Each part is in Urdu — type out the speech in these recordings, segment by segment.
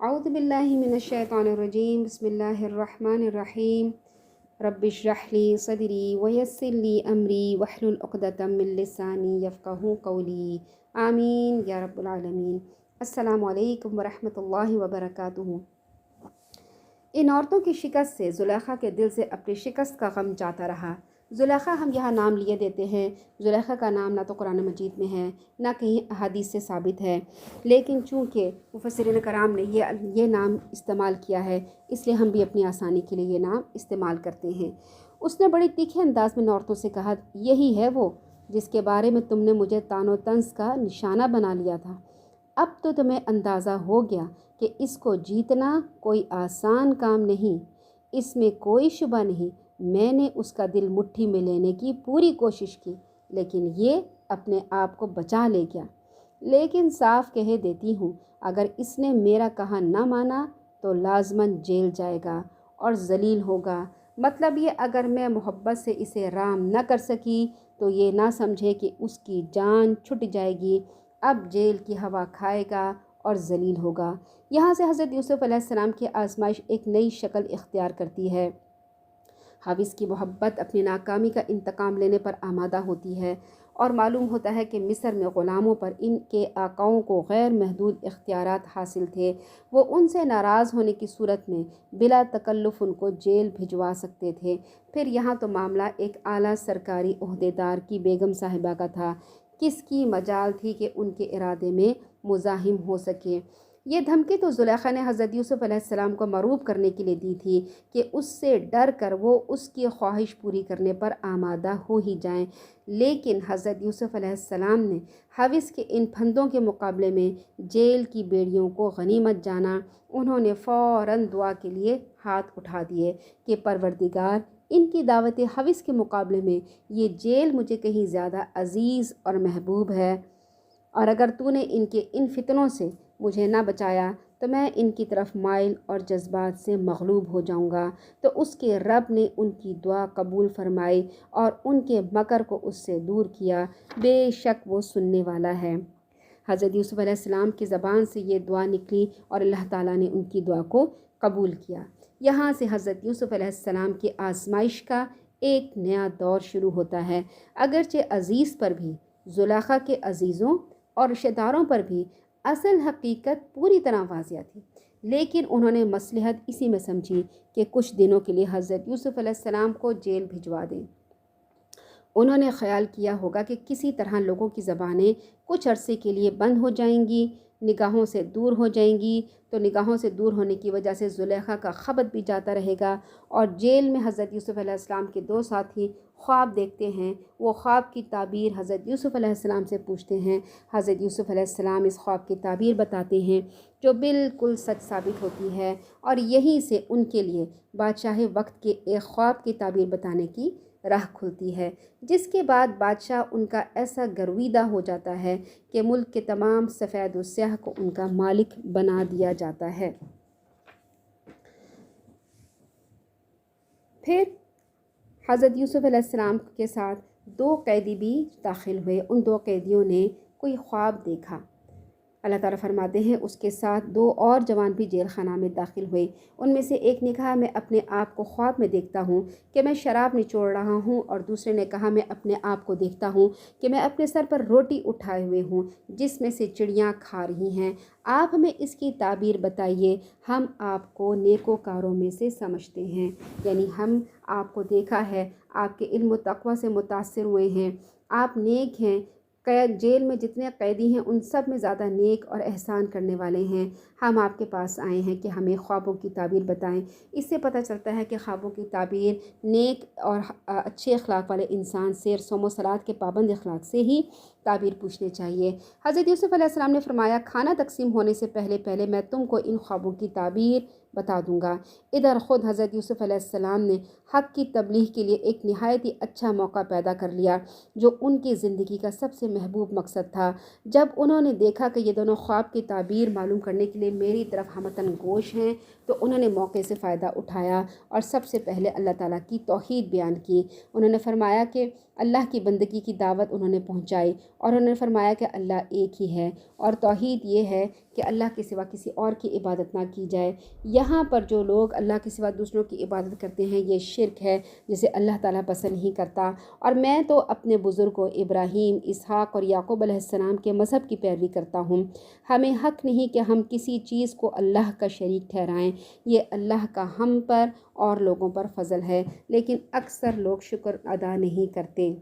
اعوذ باللہ من الشیطان الرجیم بسم اللہ الرحمن الرحیم رب اشرح لی صدری ویسر لی امری واحلل عقدۃ من لسانی یفقہوا قولی آمین یا رب العالمین۔ السلام علیکم ورحمۃ اللہ وبرکاتہ۔ ان عورتوں کی شکست سے زلیخا کے دل سے اپنی شکست کا غم جاتا رہا۔ زلیخا ہم یہاں نام لیے دیتے ہیں، زلیخا کا نام نہ تو قرآن مجید میں ہے نہ کہیں احادیث سے ثابت ہے، لیکن چونکہ مفسرین کرام نے یہ نام استعمال کیا ہے، اس لیے ہم بھی اپنی آسانی کے لیے یہ نام استعمال کرتے ہیں۔ اس نے بڑے تیکھے انداز میں عورتوں سے کہا، یہی ہے وہ جس کے بارے میں تم نے مجھے طعن و طنز کا نشانہ بنا لیا تھا۔ اب تو تمہیں اندازہ ہو گیا کہ اس کو جیتنا کوئی آسان کام نہیں، اس میں کوئی شبہ نہیں۔ میں نے اس کا دل مٹھی میں لینے کی پوری کوشش کی، لیکن یہ اپنے آپ کو بچا لے گیا۔ لیکن صاف کہہ دیتی ہوں، اگر اس نے میرا کہا نہ مانا تو لازماً جیل جائے گا اور ذلیل ہوگا۔ مطلب یہ، اگر میں محبت سے اسے رام نہ کر سکی تو یہ نہ سمجھے کہ اس کی جان چھٹ جائے گی، اب جیل کی ہوا کھائے گا اور ذلیل ہوگا۔ یہاں سے حضرت یوسف علیہ السلام کی آزمائش ایک نئی شکل اختیار کرتی ہے۔ حوث کی محبت اپنی ناکامی کا انتقام لینے پر آمادہ ہوتی ہے، اور معلوم ہوتا ہے کہ مصر میں غلاموں پر ان کے آقاؤں کو غیر محدود اختیارات حاصل تھے۔ وہ ان سے ناراض ہونے کی صورت میں بلا تکلف ان کو جیل بھجوا سکتے تھے۔ پھر یہاں تو معاملہ ایک اعلیٰ سرکاری عہدیدار کی بیگم صاحبہ کا تھا، کس کی مجال تھی کہ ان کے ارادے میں مزاحم ہو سکے۔ یہ دھمکی تو زلیخا نے حضرت یوسف علیہ السلام کو مغلوب کرنے کے لیے دی تھی کہ اس سے ڈر کر وہ اس کی خواہش پوری کرنے پر آمادہ ہو ہی جائیں، لیکن حضرت یوسف علیہ السلام نے حوث کے ان پھندوں کے مقابلے میں جیل کی بیڑیوں کو غنیمت جانا۔ انہوں نے فوراً دعا کے لیے ہاتھ اٹھا دیے کہ پروردگار، ان کی دعوت حوث کے مقابلے میں یہ جیل مجھے کہیں زیادہ عزیز اور محبوب ہے، اور اگر تو نے ان کے ان فتنوں سے مجھے نہ بچایا تو میں ان کی طرف مائل اور جذبات سے مغلوب ہو جاؤں گا۔ تو اس کے رب نے ان کی دعا قبول فرمائی اور ان کے مکر کو اس سے دور کیا، بے شک وہ سننے والا ہے۔ حضرت یوسف علیہ السلام کی زبان سے یہ دعا نکلی اور اللہ تعالیٰ نے ان کی دعا کو قبول کیا۔ یہاں سے حضرت یوسف علیہ السلام کی آزمائش کا ایک نیا دور شروع ہوتا ہے۔ اگرچہ عزیز پر بھی، زلیخا کے عزیزوں اور رشتہ داروں پر بھی اصل حقیقت پوری طرح واضح تھی، لیکن انہوں نے مصلحت اسی میں سمجھی کہ کچھ دنوں کے لیے حضرت یوسف علیہ السلام کو جیل بھجوا دیں۔ انہوں نے خیال کیا ہوگا کہ کسی طرح لوگوں کی زبانیں کچھ عرصے کے لیے بند ہو جائیں گی، نگاہوں سے دور ہو جائیں گی، تو نگاہوں سے دور ہونے کی وجہ سے زلیخا کا خبر بھی جاتا رہے گا، اور جیل میں حضرت یوسف علیہ السلام کے دو ساتھی خواب دیکھتے ہیں۔ وہ خواب کی تعبیر حضرت یوسف علیہ السلام سے پوچھتے ہیں۔ حضرت یوسف علیہ السلام اس خواب کی تعبیر بتاتے ہیں جو بالکل سچ ثابت ہوتی ہے، اور یہیں سے ان کے لیے بادشاہ وقت کے ایک خواب کی تعبیر بتانے کی راہ کھلتی ہے، جس کے بعد بادشاہ ان کا ایسا گرویدہ ہو جاتا ہے کہ ملک کے تمام سفید و سیاہ کو ان کا مالک بنا دیا جاتا ہے۔ پھر حضرت یوسف علیہ السلام کے ساتھ دو قیدی بھی داخل ہوئے۔ ان دو قیدیوں نے کوئی خواب دیکھا۔ اللہ تعالیٰ فرماتے ہیں اس کے ساتھ دو اور جوان بھی جیل خانہ میں داخل ہوئے۔ ان میں سے ایک نے کہا، میں اپنے آپ کو خواب میں دیکھتا ہوں کہ میں شراب نچوڑ رہا ہوں، اور دوسرے نے کہا، میں اپنے آپ کو دیکھتا ہوں کہ میں اپنے سر پر روٹی اٹھائے ہوئے ہوں جس میں سے چڑیاں کھا رہی ہیں۔ آپ ہمیں اس کی تعبیر بتائیے، ہم آپ کو نیکوکاروں میں سے سمجھتے ہیں۔ یعنی ہم آپ کو دیکھا ہے، آپ کے علم و تقوی سے متاثر ہوئے ہیں، آپ نیک ہیں۔ جیل میں جتنے قیدی ہیں ان سب میں زیادہ نیک اور احسان کرنے والے ہیں۔ ہم آپ کے پاس آئے ہیں کہ ہمیں خوابوں کی تعبیر بتائیں۔ اس سے پتہ چلتا ہے کہ خوابوں کی تعبیر نیک اور اچھے اخلاق والے انسان سے، صوم و صلات کے پابند اخلاق سے ہی تعبیر پوچھنی چاہیے۔ حضرت یوسف علیہ السلام نے فرمایا، کھانا تقسیم ہونے سے پہلے میں تم کو ان خوابوں کی تعبیر بتا دوں گا۔ ادھر خود حضرت یوسف علیہ السلام نے حق کی تبلیغ کے لیے ایک نہایت ہی اچھا موقع پیدا کر لیا، جو ان کی زندگی کا سب سے محبوب مقصد تھا۔ جب انہوں نے دیکھا کہ یہ دونوں خواب کی تعبیر معلوم کرنے کے لیے میری طرف ہمتن گوش ہیں، تو انہوں نے موقع سے فائدہ اٹھایا اور سب سے پہلے اللہ تعالیٰ کی توحید بیان کی۔ انہوں نے فرمایا کہ اللہ کی بندگی کی دعوت انہوں نے پہنچائی، اور انہوں نے فرمایا کہ اللہ ایک ہی ہے، اور توحید یہ ہے کہ اللہ کے سوا کسی اور کی عبادت نہ کی جائے۔ یہاں پر جو لوگ اللہ کے سوا دوسروں کی عبادت کرتے ہیں یہ شرک ہے جسے اللہ تعالیٰ پسند نہیں کرتا۔ اور میں تو اپنے بزرگوں ابراہیم، اسحاق اور یعقوب علیہ السلام کے مذہب کی پیروی کرتا ہوں۔ ہمیں حق نہیں کہ ہم کسی چیز کو اللہ کا شریک ٹھہرائیں، یہ اللہ کا ہم پر اور لوگوں پر فضل ہے، لیکن اکثر لوگ شکر ادا نہیں کرتے۔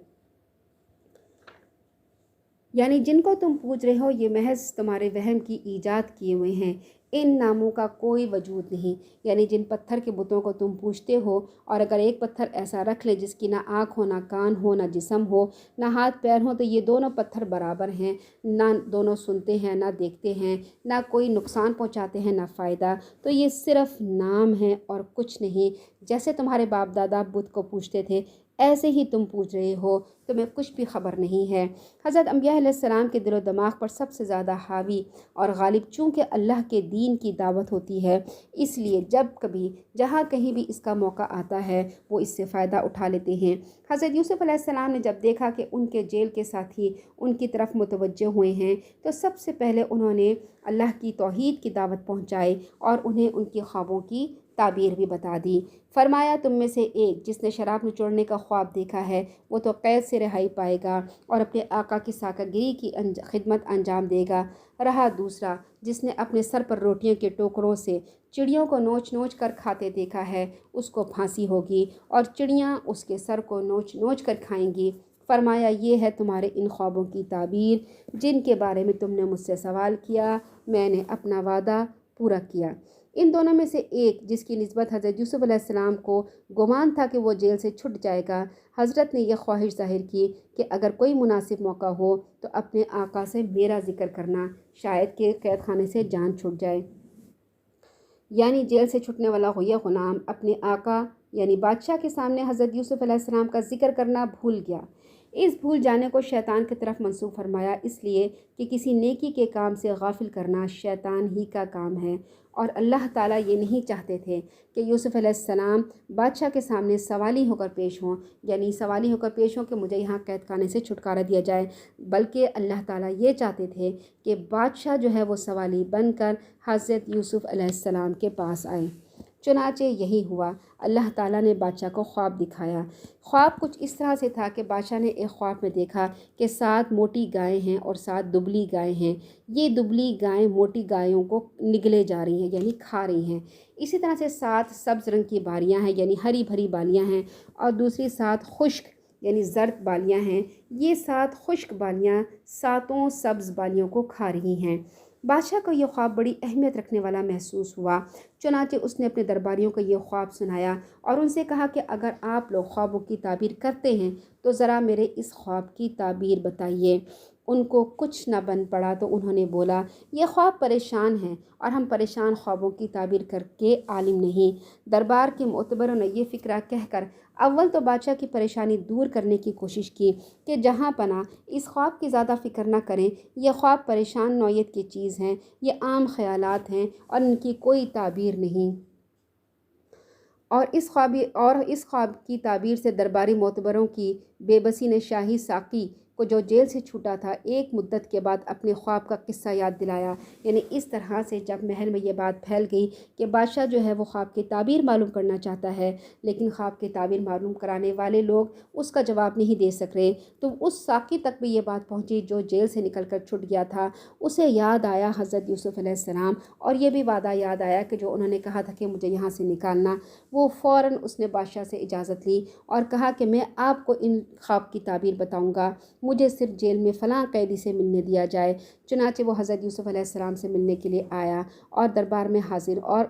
یعنی جن کو تم پوج رہے ہو یہ محض تمہارے وہم کی ایجاد کیے ہوئے ہیں، ان ناموں کا کوئی وجود نہیں۔ یعنی جن پتھر کے بتوں کو تم پوجتے ہو، اور اگر ایک پتھر ایسا رکھ لے جس کی نہ آنکھ ہو، نہ کان ہو، نہ جسم ہو، نہ ہاتھ پیر ہو، تو یہ دونوں پتھر برابر ہیں، نہ دونوں سنتے ہیں، نہ دیکھتے ہیں، نہ کوئی نقصان پہنچاتے ہیں، نہ فائدہ، تو یہ صرف نام ہیں اور کچھ نہیں۔ جیسے تمہارے باپ دادا بت کو پوجتے تھے ایسے ہی تم پوچھ رہے ہو، تمہیں کچھ بھی خبر نہیں ہے۔ حضرت انبیاء علیہ السلام کے دل و دماغ پر سب سے زیادہ حاوی اور غالب چونکہ اللہ کے دین کی دعوت ہوتی ہے، اس لیے جب کبھی جہاں کہیں بھی اس کا موقع آتا ہے وہ اس سے فائدہ اٹھا لیتے ہیں۔ حضرت یوسف علیہ السلام نے جب دیکھا کہ ان کے جیل کے ساتھی ان کی طرف متوجہ ہوئے ہیں تو سب سے پہلے انہوں نے اللہ کی توحید کی دعوت پہنچائی اور انہیں ان کی خوابوں کی تعبیر بھی بتا دی۔ فرمایا تم میں سے ایک جس نے شراب نچوڑنے کا خواب دیکھا ہے وہ تو قید سے رہائی پائے گا اور اپنے آقا کی ساکہ گیری کی خدمت انجام دے گا۔ رہا دوسرا جس نے اپنے سر پر روٹیوں کے ٹوکروں سے چڑیوں کو نوچ نوچ کر کھاتے دیکھا ہے اس کو پھانسی ہوگی اور چڑیاں اس کے سر کو نوچ نوچ کر کھائیں گی۔ فرمایا یہ ہے تمہارے ان خوابوں کی تعبیر جن کے بارے میں تم نے مجھ سے سوال کیا، میں نے اپنا وعدہ پورا کیا۔ ان دونوں میں سے ایک جس کی نسبت حضرت یوسف علیہ السلام کو گمان تھا کہ وہ جیل سے چھٹ جائے گا، حضرت نے یہ خواہش ظاہر کی کہ اگر کوئی مناسب موقع ہو تو اپنے آقا سے میرا ذکر کرنا، شاید کہ قید خانے سے جان چھوٹ جائے۔ یعنی جیل سے چھٹنے والا یہ غلام اپنے آقا یعنی بادشاہ کے سامنے حضرت یوسف علیہ السلام کا ذکر کرنا بھول گیا۔ اس بھول جانے کو شیطان کی طرف منسوب فرمایا، اس لیے کہ کسی نیکی کے کام سے غافل کرنا شیطان ہی کا کام ہے، اور اللہ تعالیٰ یہ نہیں چاہتے تھے کہ یوسف علیہ السلام بادشاہ کے سامنے سوالی ہو کر پیش ہوں، یعنی سوالی ہو کر پیش ہوں کہ مجھے یہاں قید خانے سے چھٹکارا دیا جائے، بلکہ اللہ تعالیٰ یہ چاہتے تھے کہ بادشاہ جو ہے وہ سوالی بن کر حضرت یوسف علیہ السلام کے پاس آئے۔ چنانچہ یہی ہوا، اللہ تعالیٰ نے بادشاہ کو خواب دکھایا۔ خواب کچھ اس طرح سے تھا کہ بادشاہ نے ایک خواب میں دیکھا کہ 7 موٹی گائیں ہیں اور 7 دبلی گائیں ہیں، یہ دبلی گائیں موٹی گایوں کو نگلے جا رہی ہیں یعنی کھا رہی ہیں۔ اسی طرح سے 7 سبز رنگ کی بالیاں ہیں یعنی ہری بھری بالیاں ہیں، اور دوسری 7 خشک یعنی زرد بالیاں ہیں، یہ 7 خشک بالیاں 7 سبز بالیوں کو کھا رہی ہیں۔ بادشاہ کو یہ خواب بڑی اہمیت رکھنے والا محسوس ہوا، چنانچہ اس نے اپنے درباریوں کو یہ خواب سنایا اور ان سے کہا کہ اگر آپ لوگ خوابوں کی تعبیر کرتے ہیں تو ذرا میرے اس خواب کی تعبیر بتائیے۔ ان کو کچھ نہ بن پڑا تو انہوں نے بولا یہ خواب پریشان ہیں اور ہم پریشان خوابوں کی تعبیر کر کے عالم نہیں۔ دربار کے معتبروں نے یہ فکرہ کہہ کر اول تو بادشاہ کی پریشانی دور کرنے کی کوشش کی کہ جہاں پناہ اس خواب کی زیادہ فکر نہ کریں، یہ خواب پریشان نوعیت کی چیز ہیں، یہ عام خیالات ہیں اور ان کی کوئی تعبیر نہیں۔ اور اس خواب کی تعبیر سے درباری معتبروں کی بے بسی نے شاہی ساقی کو جو جیل سے چھوٹا تھا ایک مدت کے بعد اپنے خواب کا قصہ یاد دلایا۔ یعنی اس طرح سے جب محل میں یہ بات پھیل گئی کہ بادشاہ جو ہے وہ خواب کی تعبیر معلوم کرنا چاہتا ہے لیکن خواب کی تعبیر معلوم کرانے والے لوگ اس کا جواب نہیں دے سک رہے، تو اس ساقی تک بھی یہ بات پہنچی جو جیل سے نکل کر چھٹ گیا تھا۔ اسے یاد آیا حضرت یوسف علیہ السلام اور یہ بھی وعدہ یاد آیا کہ جو انہوں نے کہا تھا کہ مجھے یہاں سے نکالنا، وہ فوراً اس نے بادشاہ سے اجازت لی اور کہا کہ میں آپ کو ان خواب کی تعبیر بتاؤں گا، مجھے صرف جیل میں فلاں قیدی سے ملنے دیا جائے۔ چنانچہ وہ حضرت یوسف علیہ السلام سے ملنے کے لیے آیا اور دربار میں حاضر اور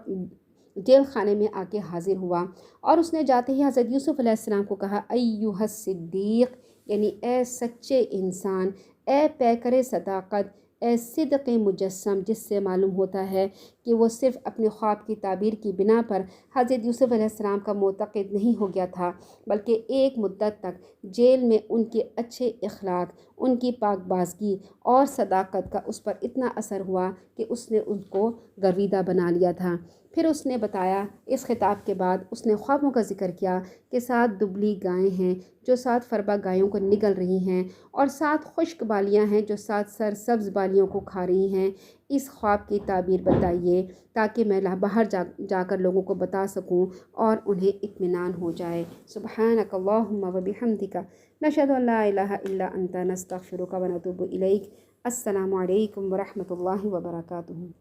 جیل خانے میں آ کے حاضر ہوا، اور اس نے جاتے ہی حضرت یوسف علیہ السلام کو کہا ایھا الصدیق، یعنی اے سچے انسان، اے پیکر صداقت، اے صدق مجسم، جس سے معلوم ہوتا ہے کہ وہ صرف اپنے خواب کی تعبیر کی بنا پر حضرت یوسف علیہ السلام کا معتقد نہیں ہو گیا تھا، بلکہ ایک مدت تک جیل میں ان کے اچھے اخلاق، ان کی پاک بازگی اور صداقت کا اس پر اتنا اثر ہوا کہ اس نے ان کو گرویدہ بنا لیا تھا۔ پھر اس نے بتایا، اس خطاب کے بعد اس نے خوابوں کا ذکر کیا کہ 7 دبلی گائیں ہیں جو 7 فربا گایوں کو نگل رہی ہیں اور 7 خشک بالیاں ہیں جو 7 سرسبز بالیوں کو کھا رہی ہیں، اس خواب کی تعبیر بتائیے تاکہ میں باہر جا کر لوگوں کو بتا سکوں اور انہیں اطمینان ہو جائے۔ سبحانک اللہم و بحمدک نشہد ان لا الہ الا انت نستغفرک و نتوب الیک۔ السلام علیکم ورحمۃ اللہ وبرکاتہ۔